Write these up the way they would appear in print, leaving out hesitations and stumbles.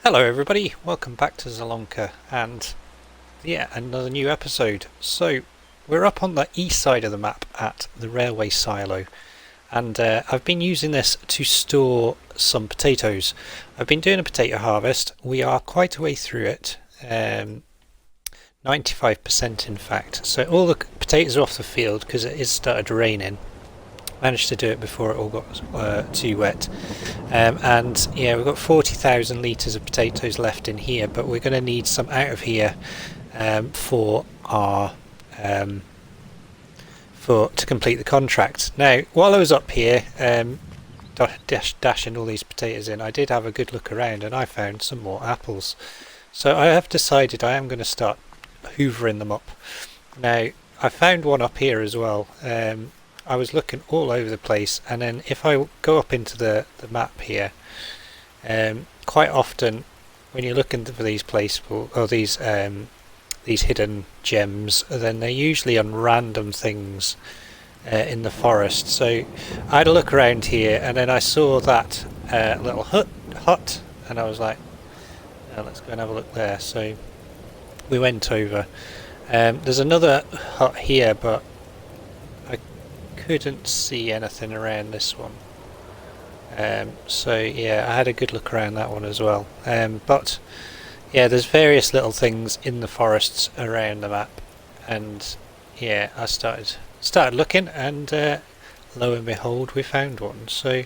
Hello everybody, welcome back to Zielonka and another new episode. So we're up on the east side of the map at the railway silo, and I've been using this to store some potatoes. I've been doing a potato harvest. We are quite a way through it, 95% in fact. So all the potatoes are off the field because it is started raining. Managed to do it before it all got too wet, and yeah, we've got 40,000 litres of potatoes left in here, but we're going to need some out of here for our to complete the contract. Now, while I was up here dashing all these potatoes in, I did have a good look around and I found some more apples. So I have decided I am going to start hoovering them up. Now, I found one up here as well. I was looking all over the place, and then if I go up into the map here, quite often when you're looking for these places or these hidden gems, then they're usually on random things in the forest. So I had a look around here, and then I saw that little hut, and I was like, oh, let's go and have a look there. So we went over. There's another hut here, but couldn't see anything around this one, so yeah, I had a good look around that one as well, but yeah, there's various little things in the forests around the map, and yeah, I started looking, and lo and behold, we found one. So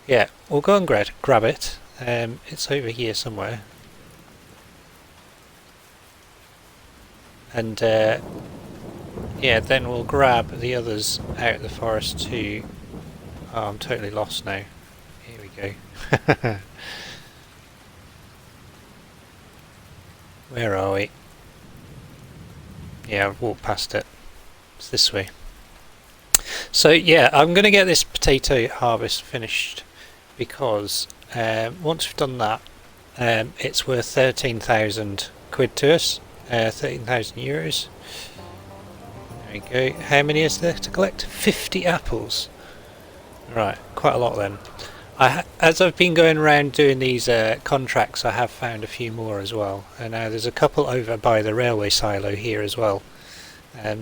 yeah, we'll go and grab it. It's over here somewhere, and yeah, then we'll grab the others out of the forest too. Oh, I'm totally lost now. Here we go. Where are we? Yeah, I've walked past it. It's this way. So yeah, I'm going to get this potato harvest finished, because once we've done that, it's worth 13,000 quid to us, 13,000 euros. There we go. How many is there to collect? 50 apples. Right, quite a lot then. As I've been going around doing these contracts, I have found a few more as well. And now there's a couple over by the railway silo here as well.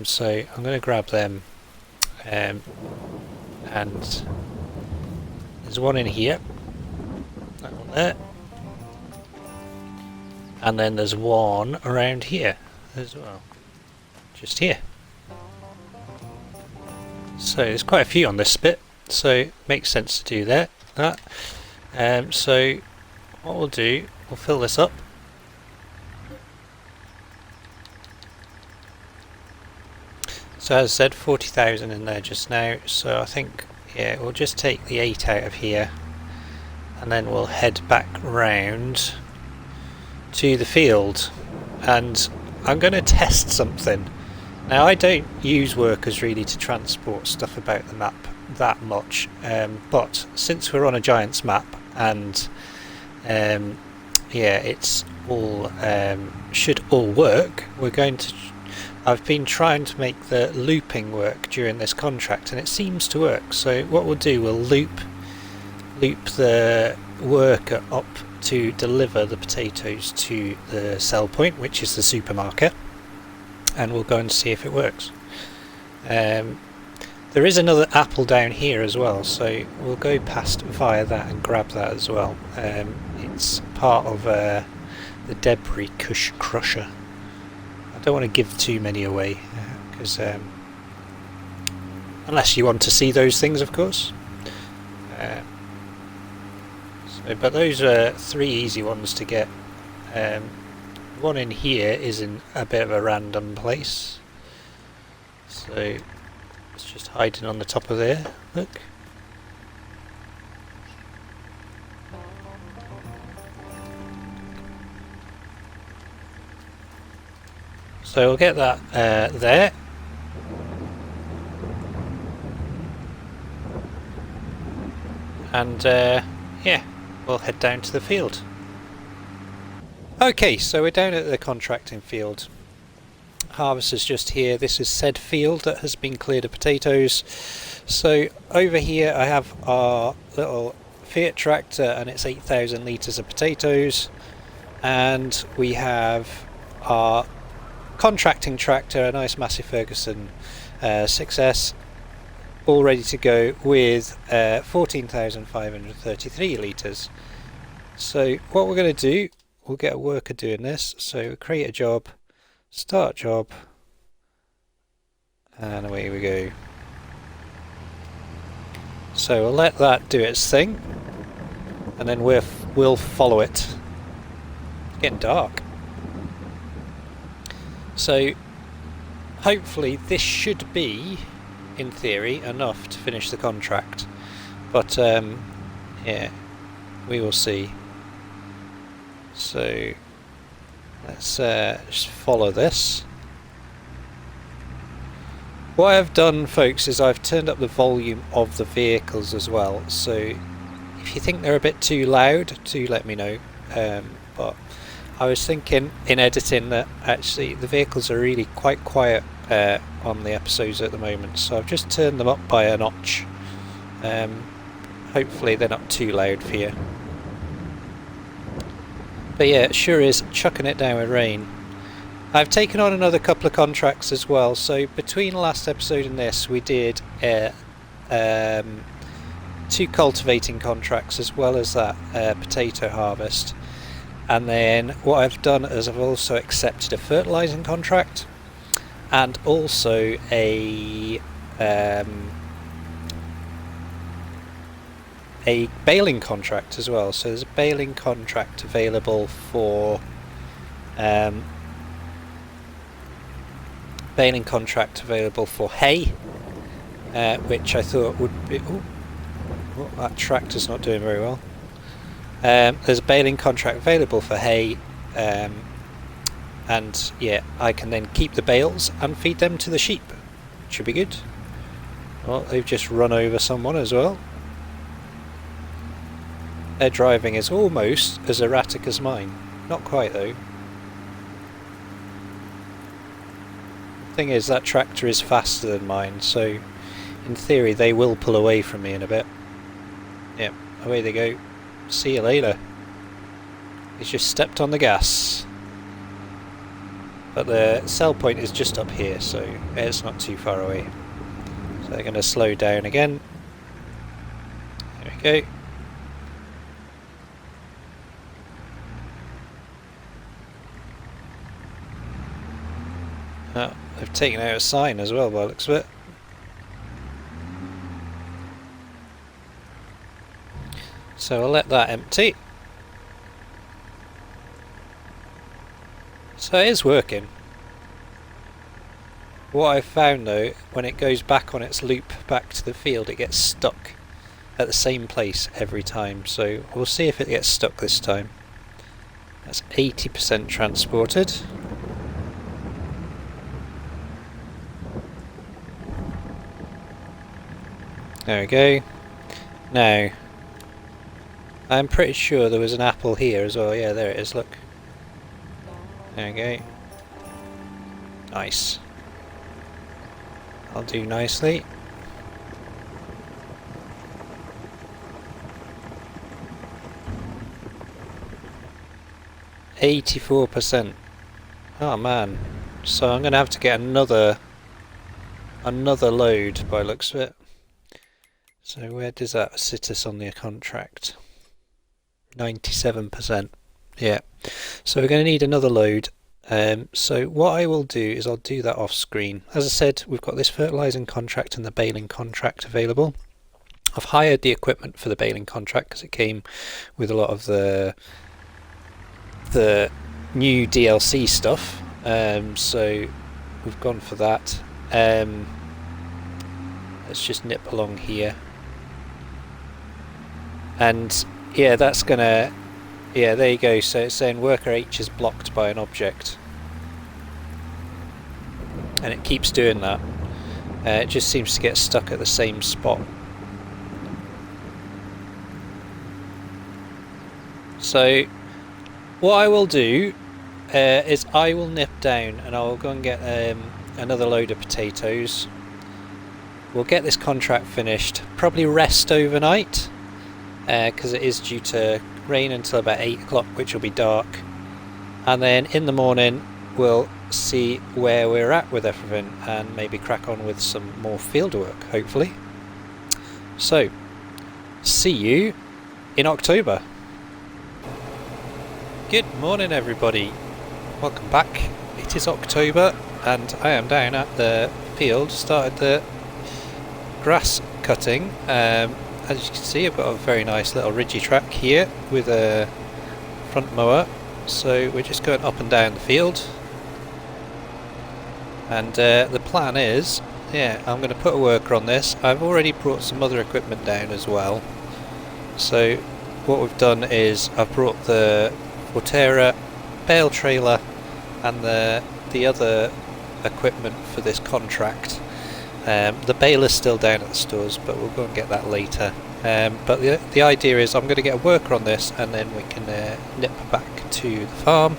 So I'm going to grab them. And there's one in here. That one there. And then there's one around here as well. Just here. So there's quite a few on this bit, so it makes sense to do that. So what we'll do, we'll fill this up. So as I said, 40,000 in there just now, so I think, yeah, we'll just take the 8 out of here, and then we'll head back round to the field, and I'm going to test something. Now, I don't use workers really to transport stuff about the map that much, but since we're on a giant's map, and yeah, it's all should all work, we're going to. I've been trying to make the looping work during this contract, and it seems to work. So what we'll do, we'll loop the worker up to deliver the potatoes to the sell point, which is the supermarket. And we'll go and see if it works. There is another apple down here as well, so we'll go past via that and grab that as well. It's part of the debris crusher. I don't want to give too many away, because unless you want to see those things, of course. But those are 3 easy ones to get. One in here is in a bit of a random place, so it's just hiding on the top of there. Look. So we'll get that there. And yeah, we'll head down to the field. Okay, so we're down at the contracting field. Harvester's just here. This is said field that has been cleared of potatoes. So over here I have our little Fiat tractor and it's 8,000 litres of potatoes, and we have our contracting tractor, a nice Massey Ferguson 6S, all ready to go with 14,533 litres. So what we're going to do, we'll get a worker doing this. So create a job, start job, and away we go. So we'll let that do its thing, and then we'll follow it. It's getting dark. So hopefully this should be, in theory, enough to finish the contract. But yeah, we will see. So let's just follow this. What I've done, folks, is I've turned up the volume of the vehicles as well. So if you think they're a bit too loud, do let me know. But I was thinking in editing that actually the vehicles are really quite quiet on the episodes at the moment. So I've just turned them up by a notch. Hopefully they're not too loud for you. But yeah, it sure is chucking it down with rain. I've taken on another couple of contracts as well. So between last episode and this, we did 2 cultivating contracts as well as that potato harvest. And then what I've done is I've also accepted a fertilising contract and also a baling contract as well. So there's a baling contract available for hay, which I thought would be. Oh, that tractor's not doing very well. There's a baling contract available for hay, and yeah, I can then keep the bales and feed them to the sheep. Should be good. Well, they've just run over someone as well. Their driving is almost as erratic as mine. Not quite though. The thing is, that tractor is faster than mine, so in theory they will pull away from me in a bit. Yep, away they go. See you later. He's just stepped on the gas. But the sell point is just up here, so it's not too far away. So they're going to slow down again. There we go. Oh, they've taken out a sign as well by the looks of it. So I'll let that empty. So it is working. What I've found though, when it goes back on its loop back to the field, it gets stuck at the same place every time. So we'll see if it gets stuck this time. That's 80% transported. There we go. Now, I'm pretty sure there was an apple here as well. Yeah, there it is, look. There we go. Nice. I'll do nicely. %84%. Oh man. So I'm gonna have to get another load by looks of it. So where does that sit us on the contract? 97%. Yeah. So we're going to need another load. So what I will do is I'll do that off screen. As I said, we've got this fertilising contract and the baling contract available. I've hired the equipment for the baling contract because it came with a lot of the new DLC stuff. So we've gone for that. Let's just nip along here. And yeah, that's gonna, yeah, there you go. So it's saying worker H is blocked by an object, and it keeps doing that. It just seems to get stuck at the same spot. So what I will do is I will nip down and I'll go and get another load of potatoes. We'll get this contract finished, probably rest overnight. because it is due to rain until about 8 o'clock, which will be dark. And then in the morning we'll see where we're at with everything and maybe crack on with some more field work, hopefully. So, see you in October. Good morning everybody, welcome back. It is October and I am down at the field, started the grass cutting. As you can see, I've got a very nice little ridgy track here with a front mower, so we're just going up and down the field. And the plan is, I'm going to put a worker on this. I've already brought some other equipment down as well. So what we've done is I've brought the Forterra bale trailer and the other equipment for this contract. The bale is still down at the stores, but we'll go and get that later. But the idea is I'm going to get a worker on this and then we can nip back to the farm.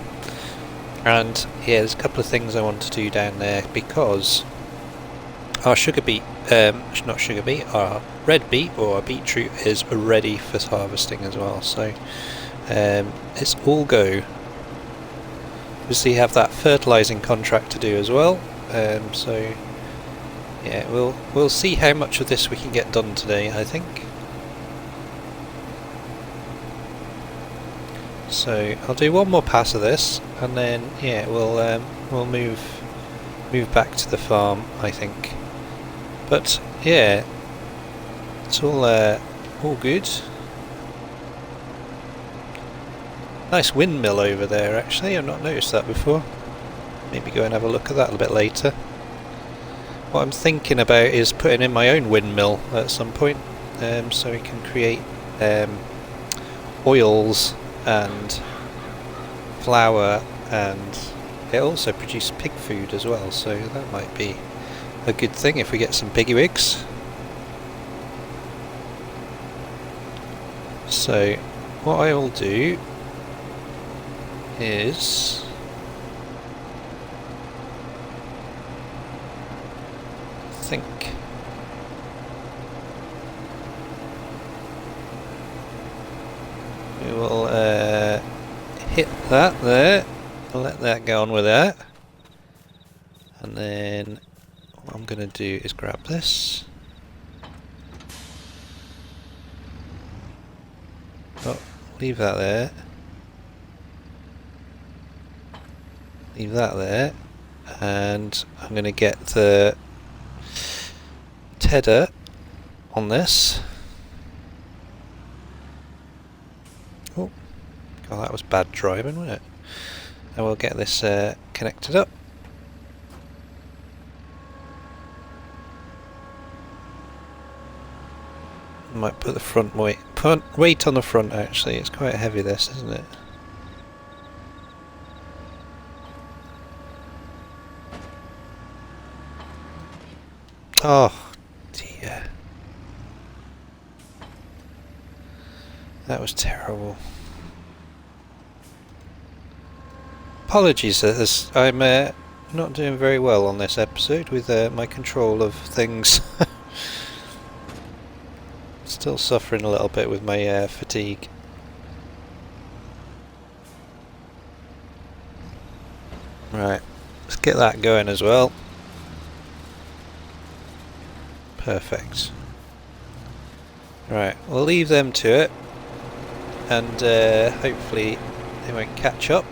And there's a couple of things I want to do down there because our sugar beet, not sugar beet, our red beet or our beetroot is ready for harvesting as well. So it's all go. Obviously have that fertilising contract to do as well. So yeah, we'll see how much of this we can get done today, I think. So I'll do one more pass of this, and then we'll move back to the farm, I think. But yeah, it's all good. Nice windmill over there, actually. I've not noticed that before. Maybe go and have a look at that a bit later. What I'm thinking about is putting in my own windmill at some point, so we can create oils and flour, and it also produces pig food as well, so that might be a good thing if we get some piggy wigs. So what I will do is think we will hit that there. I'll let that go on with that, and then what I'm going to do is grab this. Oh, leave that there. Leave that there, and I'm going to get the tedder on this. Oh, God, that was bad driving, wasn't it? And we'll get this connected up. Might put the front weight on the front, actually. It's quite heavy, this, isn't it? Oh dear, that was terrible. Apologies, as I'm not doing very well on this episode with my control of things. Still suffering a little bit with my fatigue. Right, let's get that going as well. Perfect. Right, we'll leave them to it, and hopefully they won't catch up.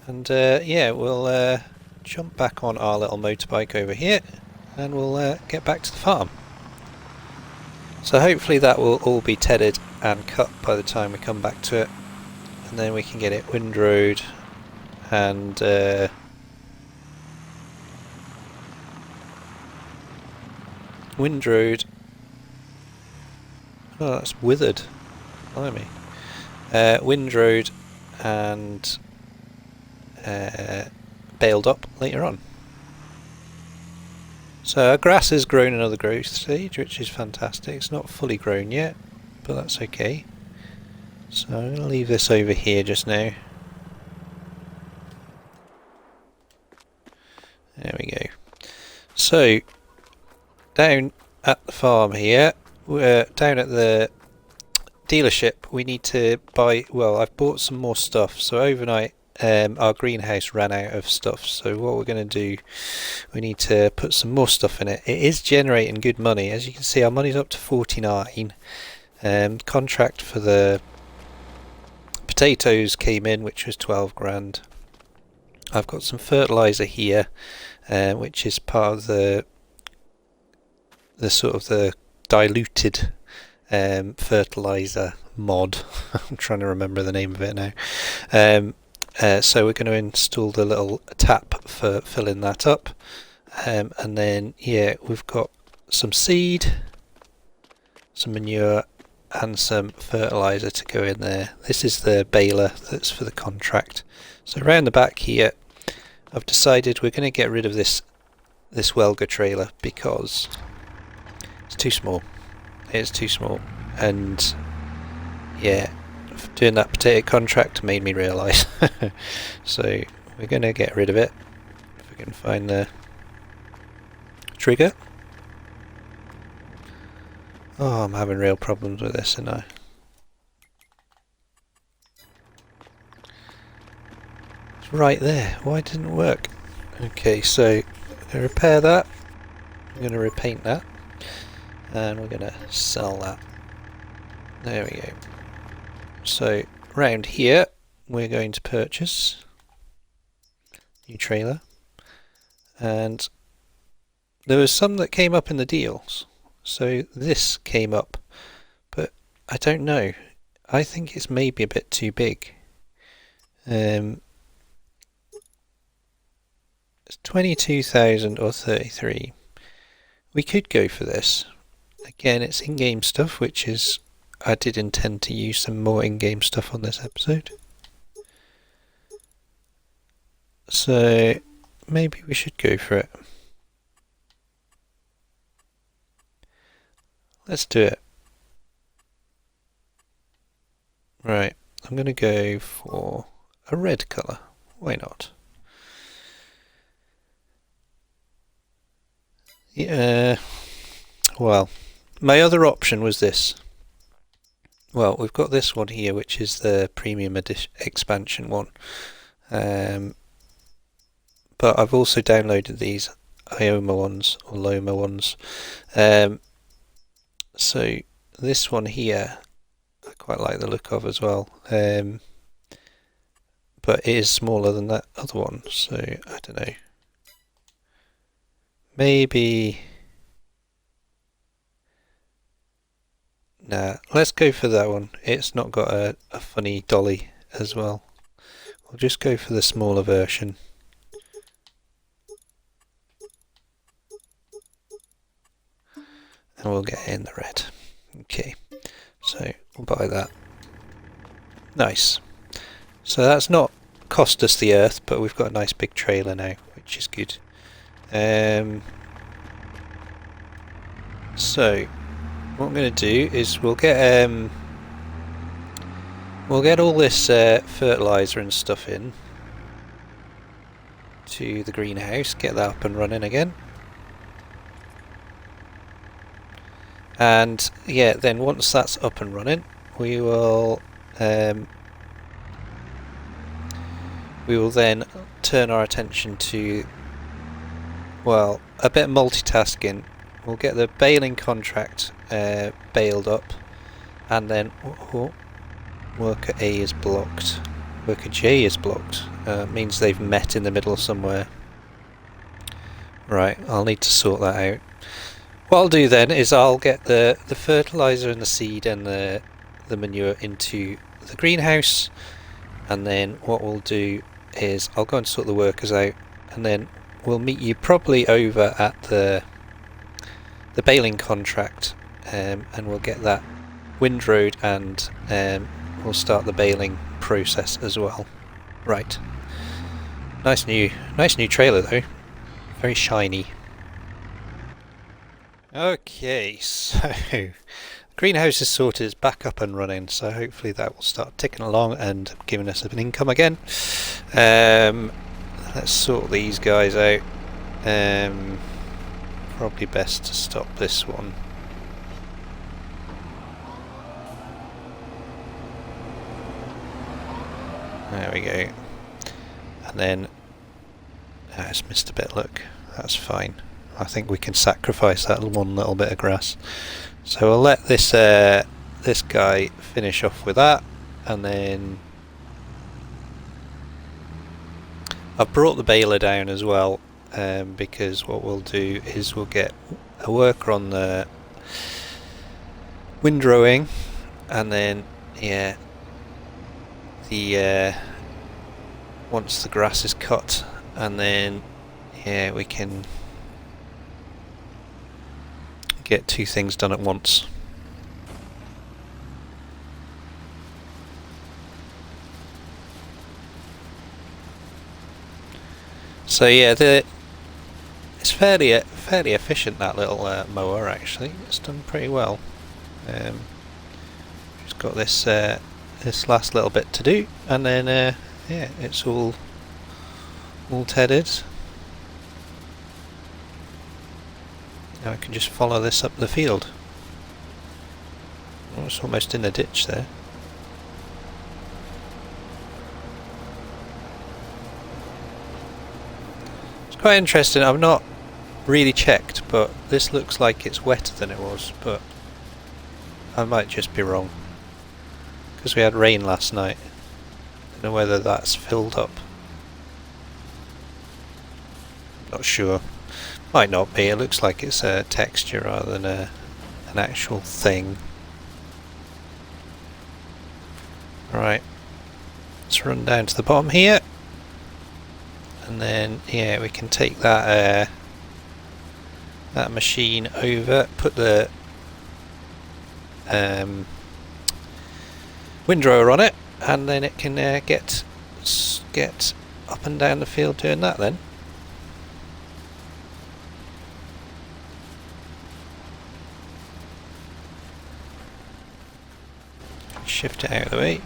And we'll jump back on our little motorbike over here, and we'll get back to the farm. So hopefully that will all be tedded and cut by the time we come back to it, and then we can get it windrowed and windrowed. Oh, that's withered. Blimey. Windrowed and baled up later on. So our grass has grown another growth stage, which is fantastic. It's not fully grown yet, but that's okay. So I'm going to leave this over here just now. There we go. So down at the farm here, we're down at the dealership. We need to buy, well, I've bought some more stuff, so overnight our greenhouse ran out of stuff, so what we're going to do, we need to put some more stuff in it. It is generating good money. As you can see, our money's up to 49. Contract for the potatoes came in, which was 12 grand. I've got some fertilizer here, which is part of the sort of the diluted fertilizer mod. I'm trying to remember the name of it now. So we're going to install the little tap for filling that up, and then yeah, we've got some seed, some manure, and some fertilizer to go in there. This is the baler that's for the contract. So around the back here, I've decided we're going to get rid of this welger trailer because it's too small. It's too small, and yeah, doing that potato contract made me realise. So we're going to get rid of it. If we can find the trigger. Oh, I'm having real problems with this, aren't I? It's right there. Why didn't it work? Okay, so I'm going to repair that. I'm going to repaint that. And we're going to sell that. There we go. So round here we're going to purchase new trailer, and there was some that came up in the deals, so this came up, but I don't know, I think it's maybe a bit too big. It's 22,000 or 33. We could go for this. Again, it's in-game stuff, which is, I did intend to use some more in-game stuff on this episode. So maybe we should go for it. Let's do it. Right, I'm going to go for a red colour. Why not? Yeah. Well, my other option was this. Well, we've got this one here, which is the premium expansion one. But I've also downloaded these Ioma ones, or Loma ones. So this one here, I quite like the look of as well. But it is smaller than that other one, so I don't know. Maybe... Nah, let's go for that one. It's not got a funny dolly as well. We'll just go for the smaller version. And we'll get in the red. Okay, so we'll buy that. Nice. So that's not cost us the earth, but we've got a nice big trailer now, which is good. So what I'm going to do is we'll get all this fertilizer and stuff in to the greenhouse, get that up and running again, and yeah, then once that's up and running, we will then turn our attention to, well, a bit of multitasking. We'll get the baling contract bailed up, and then worker A is blocked. Worker J is blocked. Means they've met in the middle somewhere. Right, I'll need to sort that out. What I'll do then is I'll get the fertilizer and the seed and the manure into the greenhouse, and then what we'll do is I'll go and sort the workers out, and then we'll meet you probably over at the baling contract, and we'll get that windrowed, and we'll start the baling process as well. Right, nice new trailer though, very shiny. Okay, so greenhouse is sorted, it's back up and running, so hopefully that will start ticking along and giving us an income again. Let's sort these guys out. Probably best to stop this one. There we go. And then it's missed a bit, look. That's fine. I think we can sacrifice that one little bit of grass. So we'll let this this guy finish off with that, and then I've brought the baler down as well, because what we'll do is we'll get a worker on the windrowing, and then yeah, the once the grass is cut, and then yeah, we can get two things done at once. So yeah, it's fairly efficient, that little mower. Actually, it's done pretty well. Just got this this last little bit to do, and then yeah, it's all tedded. Now I can just follow this up the field. Oh, it's almost in the ditch there. Quite interesting. I've not really checked, but this looks like it's wetter than it was, but I might just be wrong, because we had rain last night. Don't know whether that's filled up. Not sure. Might not be. It looks like it's a texture rather than an actual thing. Right, let's run down to the bottom here. And then yeah, we can take that that machine over, put the windrower on it, and then it can get up and down the field doing that then. Shift it out of the way.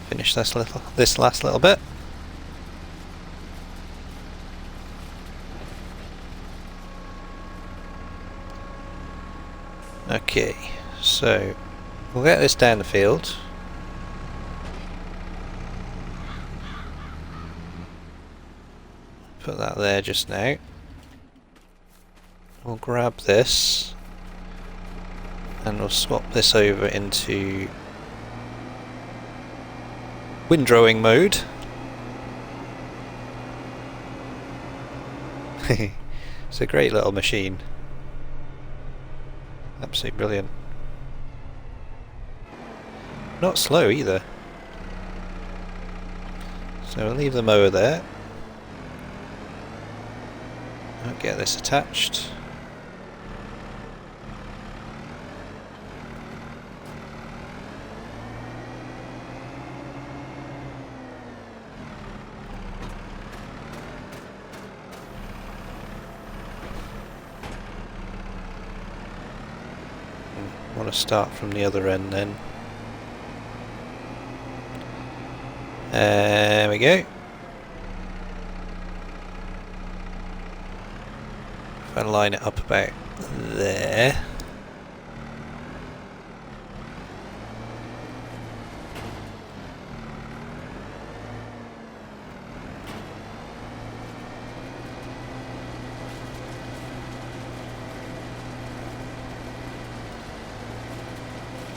Finish this last little bit. Okay, so we'll get this down the field. Put that there just now. We'll grab this and we'll swap this over into windrowing mode. It's a great little machine. Absolutely brilliant. Not slow either. So we'll leave the mower there. I'll get this attached. Want to start from the other end then. There we go. If I line it up about there.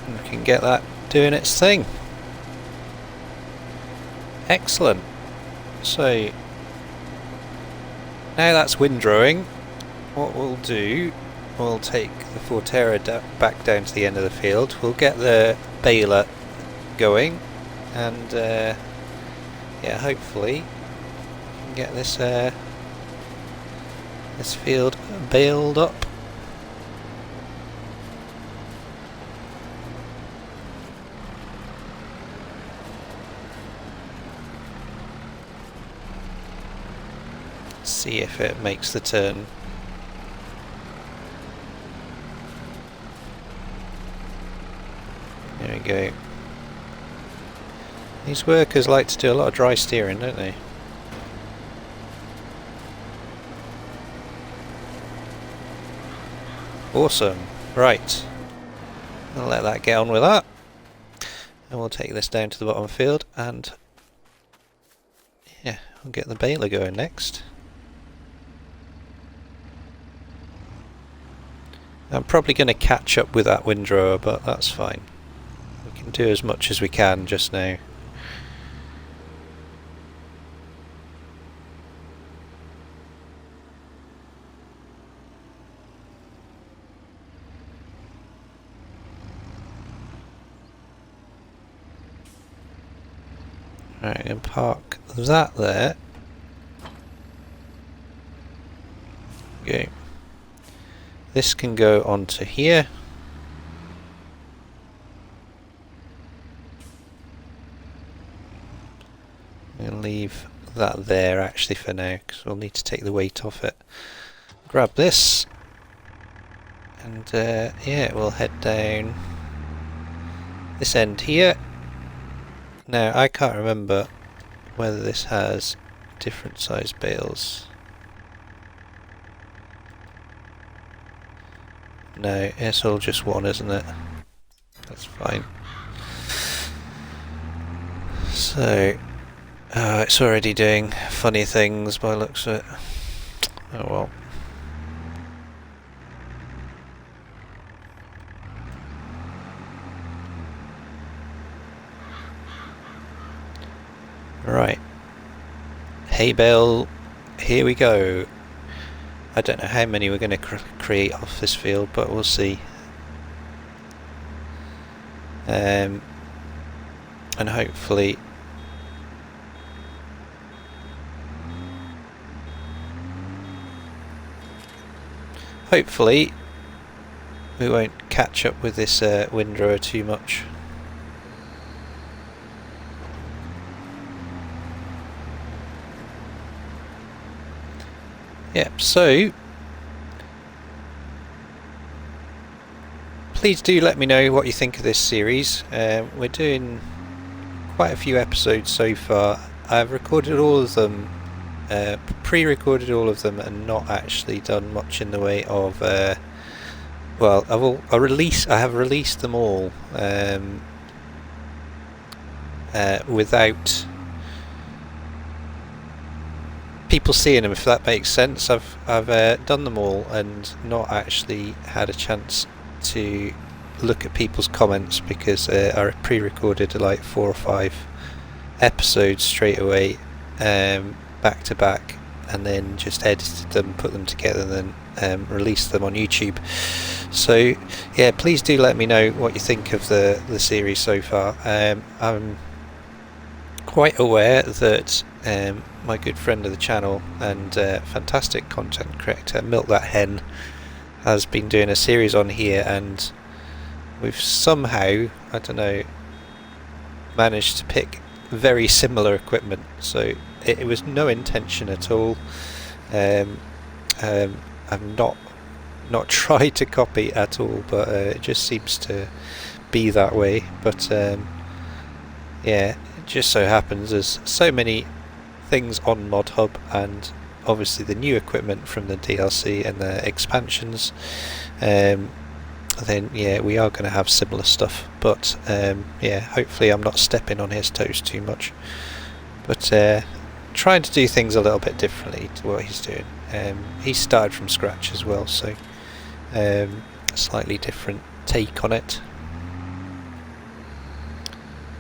We can get that doing its thing. Excellent. So now that's windrowing, what we'll do, we'll take the Forterra back down to the end of the field, we'll get the baler going, and yeah, hopefully we can get this this field baled up. See if it makes the turn. There we go. These workers like to do a lot of dry steering, don't they? Awesome. Right. I'll let that get on with that. And we'll take this down to the bottom of the field and yeah, we'll get the baler going next. I'm probably going to catch up with that windrower, but that's fine. We can do as much as we can just now. Right, and park that there. Okay. This can go onto here. We'll leave that there actually for now, because we'll need to take the weight off it. Grab this, and yeah, we'll head down this end here. Now, I can't remember whether this has different size bales. No, it's all just one, isn't it? That's fine. So, it's already doing funny things by the looks of it. Oh well. Right. Hay bale, here we go. I don't know how many we're going to create off this field, but we'll see. And hopefully we won't catch up with this windrower too much. Yep, so please do let me know what you think of this series. We're doing quite a few episodes so far. I've recorded all of them, pre-recorded all of them, and not actually done much in the way of well, I have released them all without people seeing them, if that makes sense. I've done them all and not actually had a chance to look at people's comments, because I pre-recorded like 4 or 5 episodes straight away, back to back, and then just edited them, put them together, and then released them on YouTube. So yeah, please do let me know what you think of the series so far. I'm quite aware that my good friend of the channel and fantastic content creator Milk That Hen has been doing a series on here, and we've somehow, I don't know, managed to pick very similar equipment. So it was no intention at all. I've not tried to copy at all, but it just seems to be that way. But yeah, it just so happens there's so many things on Mod Hub, and obviously the new equipment from the DLC and the expansions, then yeah, we are going to have similar stuff. But yeah, hopefully I'm not stepping on his toes too much, but trying to do things a little bit differently to what he's doing. He started from scratch as well, so a slightly different take on it.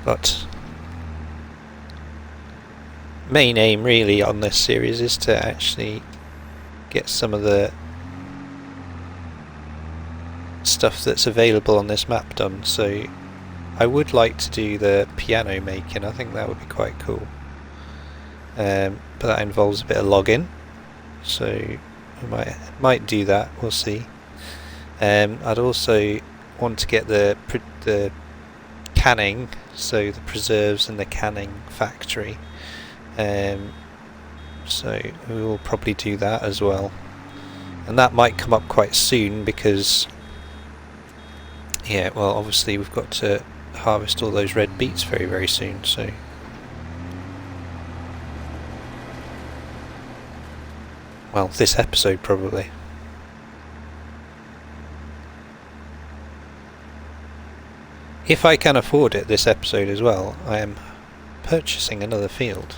But main aim really on this series is to actually get some of the stuff that's available on this map done. So I would like to do the piano making. I think that would be quite cool, but that involves a bit of logging, so we might do that, we'll see. I'd also want to get the canning, so the preserves and the canning factory, so we will probably do that as well, and that might come up quite soon, because yeah, well, obviously we've got to harvest all those red beets very, very soon. So well, this episode probably. if I can afford it this episode as well, I am purchasing another field.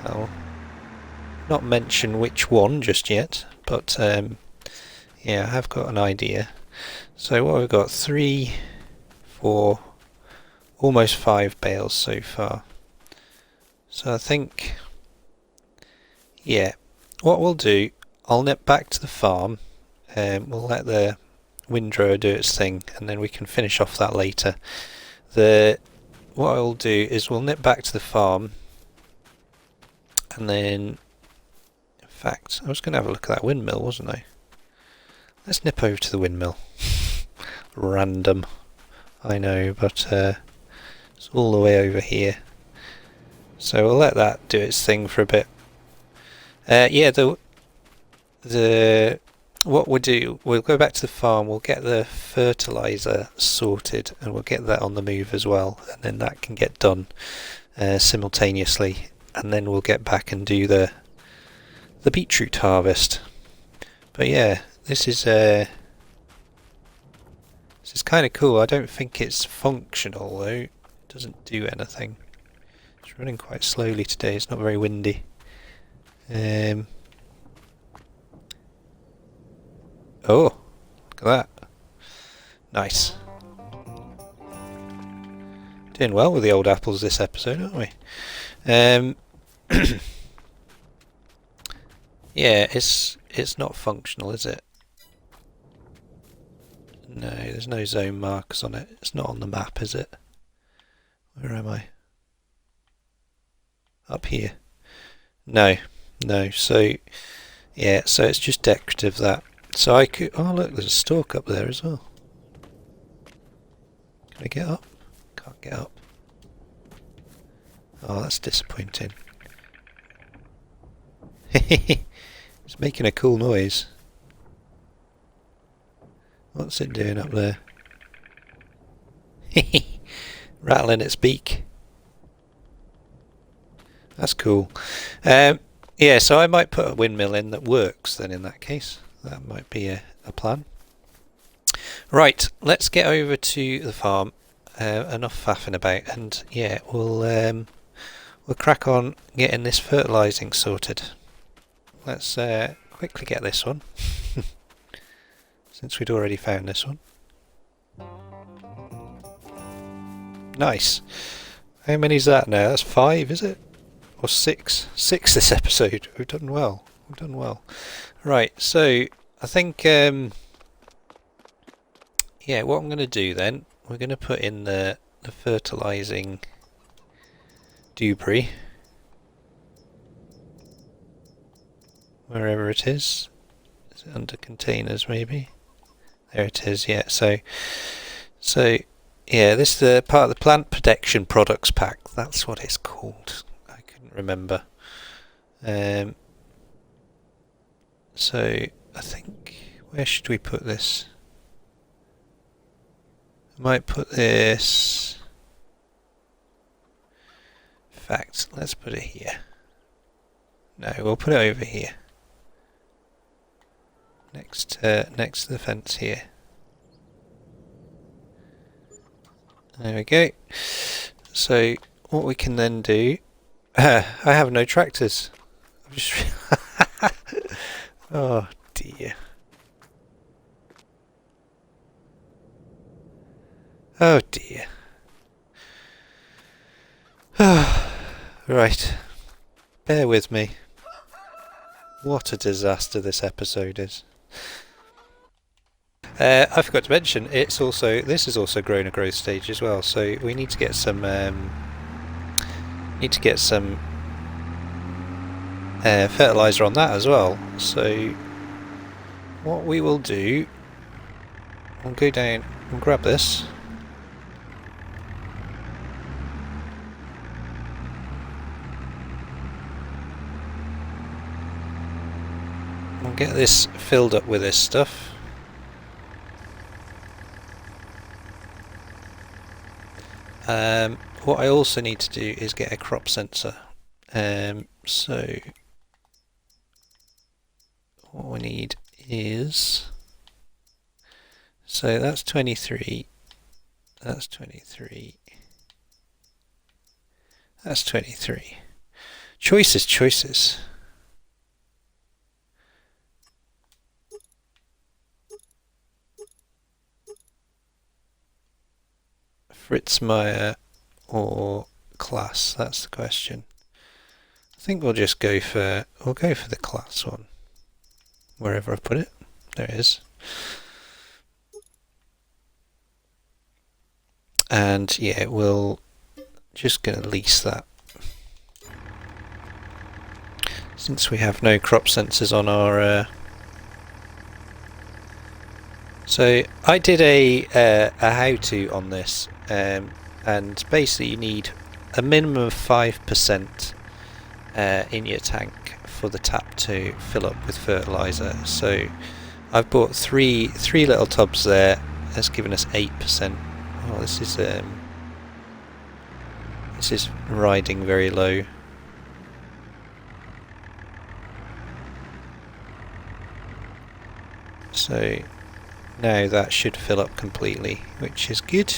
I'll not mention which one just yet, but yeah, I have got an idea. So what we've got, 3, 4, almost 5 bales so far. So I think, yeah, what we'll do, I'll nip back to the farm, we'll let the windrower do its thing, and then we can finish off that later. What I'll do is we'll nip back to the farm, and then, in fact, I was going to have a look at that windmill, wasn't I? Let's nip over to the windmill. Random, I know, but it's all the way over here. So we'll let that do its thing for a bit. Yeah, what we'll do, we'll go back to the farm, we'll get the fertiliser sorted, and we'll get that on the move as well, and then that can get done simultaneously, and then we'll get back and do the beetroot harvest. But yeah, this is kind of cool. I don't think it's functional though. It doesn't do anything. It's running quite slowly today. It's not very windy. Oh, look at that. Nice. Doing well with the old apples this episode, aren't we? Yeah, it's not functional, is it? No, there's no zone markers on it. It's not on the map, is it? Where am I? Up here. No. So, yeah, so it's just decorative, that. So I could... Oh, look, there's a stalk up there as well. Can I get up? Can't get up. Oh, that's disappointing. It's making a cool noise. What's it doing up there? Rattling its beak. That's cool. Yeah, so I might put a windmill in that works then in that case. That might be a plan. Right, let's get over to the farm. Enough faffing about, and yeah, we'll crack on getting this fertilising sorted. Let's quickly get this one, since we'd already found this one. Nice. How many's that now? That's 5, is it? Or 6? 6 this episode. We've done well. Right, so I think yeah, what I'm going to do then, we're going to put in the fertilising debris. Wherever it is. Is it under containers maybe? There it is, yeah. So yeah, this is the part of the plant protection products pack. That's what it's called. I couldn't remember. So I think, where should we put this? I might put this... In fact, let's put it here. No, we'll put it over here. Next to the fence here. There we go. So what we can then do... I have no tractors. I've just oh dear. Oh dear. Right. Bear with me. What a disaster this episode is. I forgot to mention, this is also grown a growth stage as well, so we need to get some fertilizer on that as well. So what we will do, we'll go down and grab this. We'll get this filled up with this stuff. What I also need to do is get a crop sensor. So what we need is, so that's 23, That's 23. That's 23. Choices, choices. Fritz Meyer or class? That's the question. I think we'll just go for the class one. Wherever I put it. There it is. And yeah, we'll just gonna lease that. Since we have no crop sensors on our so I did a how-to on this, and basically you need a minimum of 5% in your tank for the tap to fill up with fertilizer. So I've bought three little tubs there. That's given us 8%. Oh, this is riding very low. So now that should fill up completely, which is good.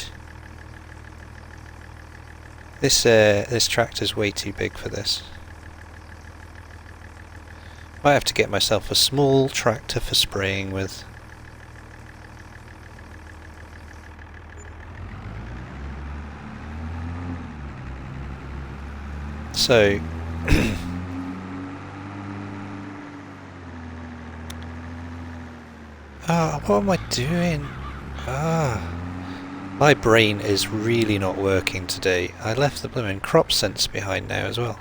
This tractor's way too big for this. Might have to get myself a small tractor for spraying with. So what am I doing? My brain is really not working today. I left the blooming crop sense behind now as well.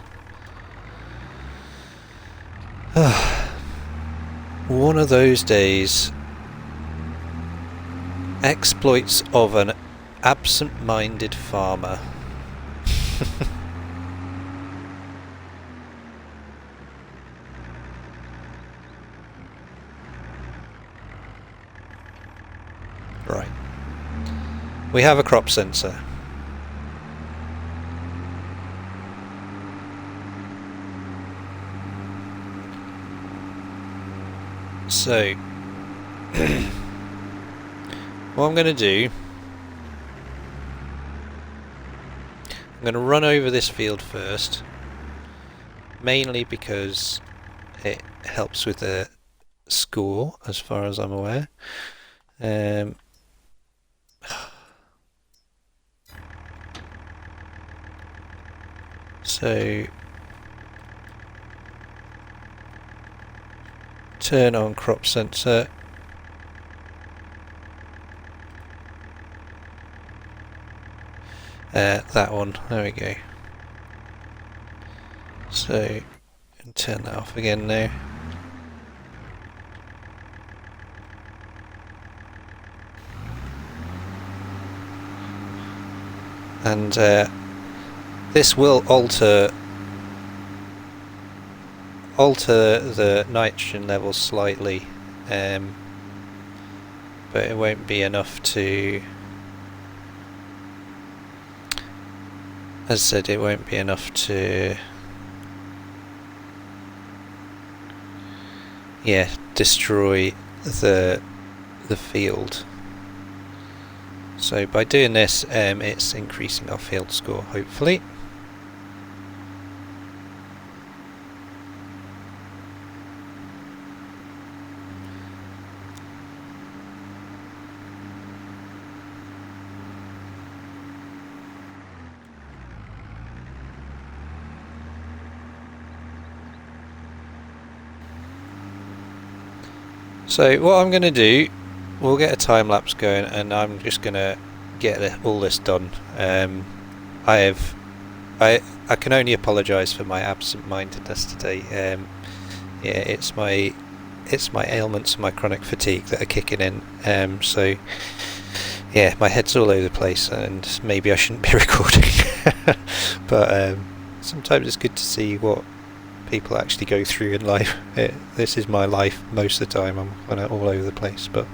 One of those days. Exploits of an absent-minded farmer. Right. We have a crop sensor. So, what I'm going to do, I'm going to run over this field first, mainly because it helps with the score, as far as I'm aware. So turn on crop sensor. That one, there we go. So turn that off again now. And this will alter the nitrogen levels slightly, but it won't be enough to, as I said, it won't be enough to, yeah, destroy the field. So by doing this, it's increasing our field score, hopefully. So what I'm going to do, we'll get a time lapse going, and I'm just going to get all this done. I can only apologise for my absent-mindedness today. Yeah, it's my ailments, my chronic fatigue that are kicking in. So yeah, my head's all over the place, and maybe I shouldn't be recording. But sometimes it's good to see what people actually go through in life. This is my life most of the time. I'm kind of all over the place, but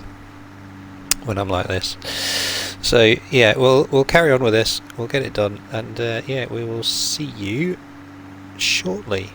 when I'm like this, so yeah, we'll carry on with this. We'll get it done, and yeah, we will see you shortly.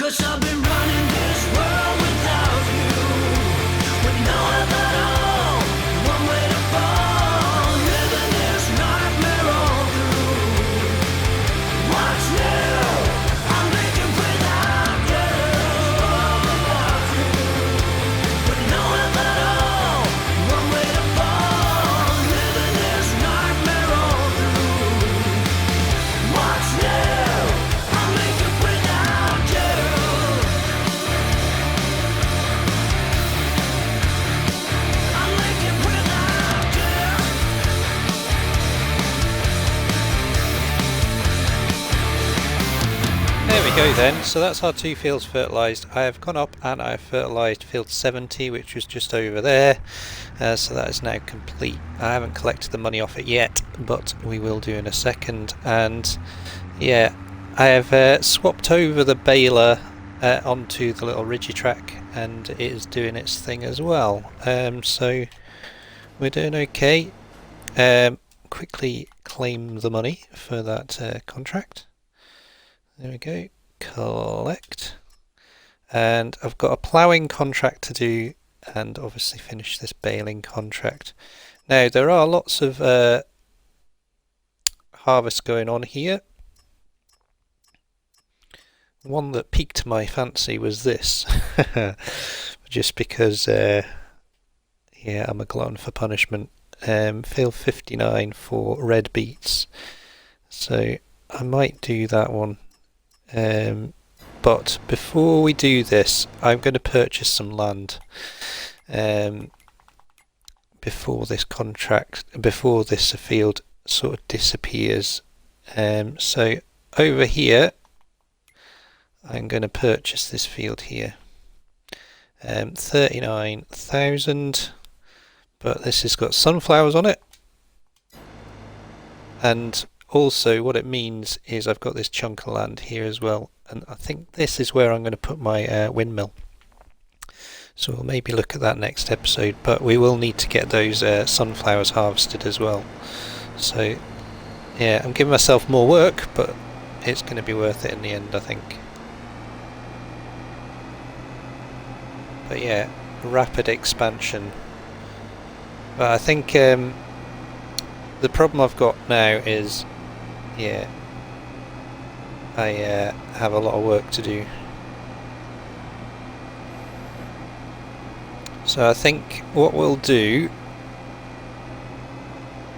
'cause I've been running this world without you, with no help at all, one way to fall, living this nightmare all through. What's new? I'm making without you, with no help at all, one way to fall, living this nightmare all through. What's new? I'm making without you. I'm making without you. There we go then, so that's our 2 fields fertilised. I have gone up and I've fertilised field 70, which was just over there, so that is now complete. I haven't collected the money off it yet, but we will do in a second. And yeah, I have swapped over the baler onto the little Rigitrack, and it is doing its thing as well, so we're doing okay. Quickly claim the money for that contract. There we go, collect, and I've got a ploughing contract to do, and obviously finish this baling contract. Now there are lots of harvests going on here. One that piqued my fancy was this, just because yeah, I'm a glutton for punishment. Field 59 for red beets, so I might do that one. But before we do this, I'm going to purchase some land before this field sort of disappears. So over here, I'm going to purchase this field here, 39,000, but this has got sunflowers on it, and also what it means is I've got this chunk of land here as well, and I think this is where I'm going to put my windmill. So we'll maybe look at that next episode, but we will need to get those sunflowers harvested as well. So yeah, I'm giving myself more work, but it's going to be worth it in the end, I think. But yeah, rapid expansion. But I think the problem I've got now is, yeah, I have a lot of work to do. So I think what we'll do,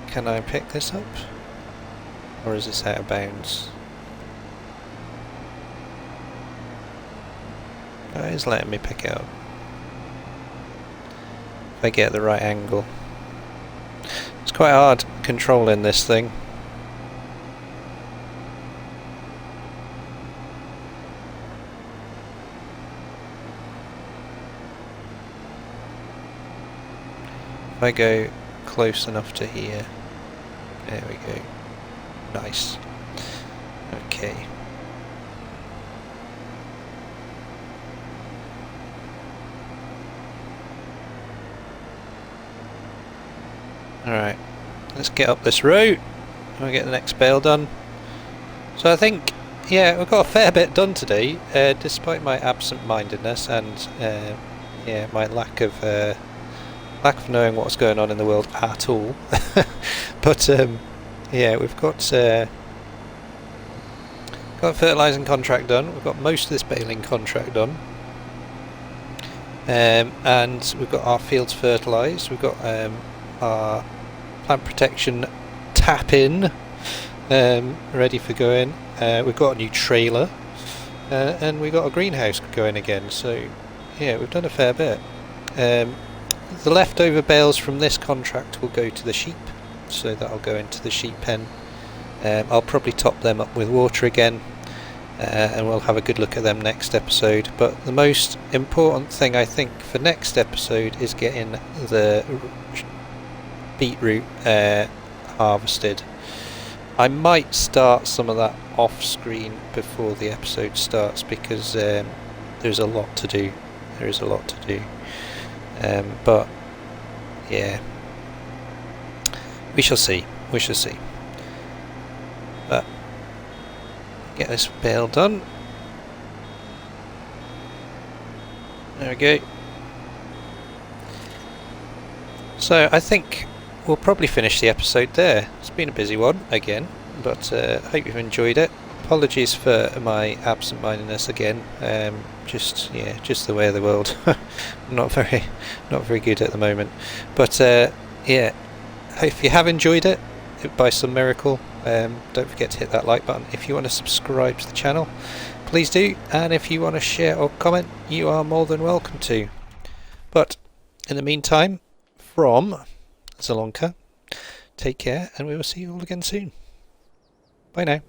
can I pick this up? Or is this out of bounds? Oh, it is letting me pick it up. If I get the right angle. It's quite hard controlling this thing. If I go close enough to here, there we go. Nice. Okay. Alright, let's get up this route and we'll get the next bale done. So I think, yeah, we've got a fair bit done today, despite my absent-mindedness and yeah, my lack of knowing what's going on in the world at all. But yeah, we've got a fertilising contract done, we've got most of this baling contract done, and we've got our fields fertilised, we've got our plant protection tap in ready for going, we've got a new trailer, and we've got a greenhouse going again, so yeah, we've done a fair bit. The leftover bales from this contract will go to the sheep, so that'll go into the sheep pen. I'll probably top them up with water again, and we'll have a good look at them next episode. But the most important thing I think for next episode is getting the beetroot harvested. I might start some of that off screen before the episode starts, because there's a lot to do. There is a lot to do. But yeah, we shall see. We shall see. But get this bale done. There we go. So I think we'll probably finish the episode there. It's been a busy one again, but I hope you've enjoyed it. Apologies for my absent-mindedness again. Just the way of the world. not very good at the moment. But yeah, if you have enjoyed it by some miracle, don't forget to hit that like button. If you want to subscribe to the channel, please do. And if you want to share or comment, you are more than welcome to. But in the meantime, from Zielonka, take care, and we will see you all again soon. Bye now.